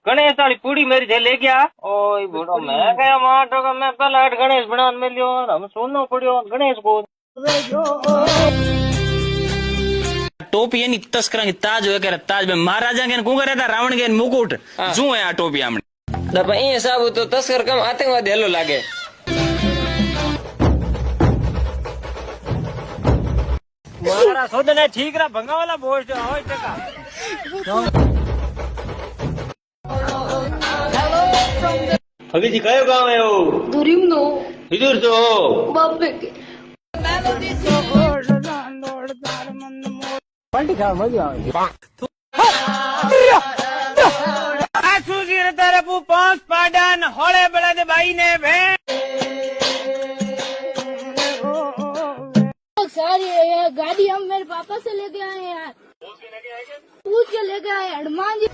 गणेश वाली पूड़ी मेरी थे ले गया। ओए बूढ़ो मैं गया माटो का मैं पहले हट गणेश बना में लियो हम सोनो पड़ियो गणेश को टोपी एनी तस्करा की ताज वगैरह ताज में महाराजा के कू करे था रावण के मुकुट શું હે આ ટોપી આમણે भाई हिसाब तो तस्कर कम आतंकवादी हेलो लागे मारा सोदने ठीक रा भंगा वाला बोझ होय टका अभी जी कयो गांव है वो दूरीम नो इधर तो बापे के पंडी खा मजा आ सुजी रे तेरे पु पांच पाडन होले बड़े दे भाई ने भे सारी ये गाड़ी हम मेरे पापा से लेके आए यार पूछ के लेके आए हनुमान जी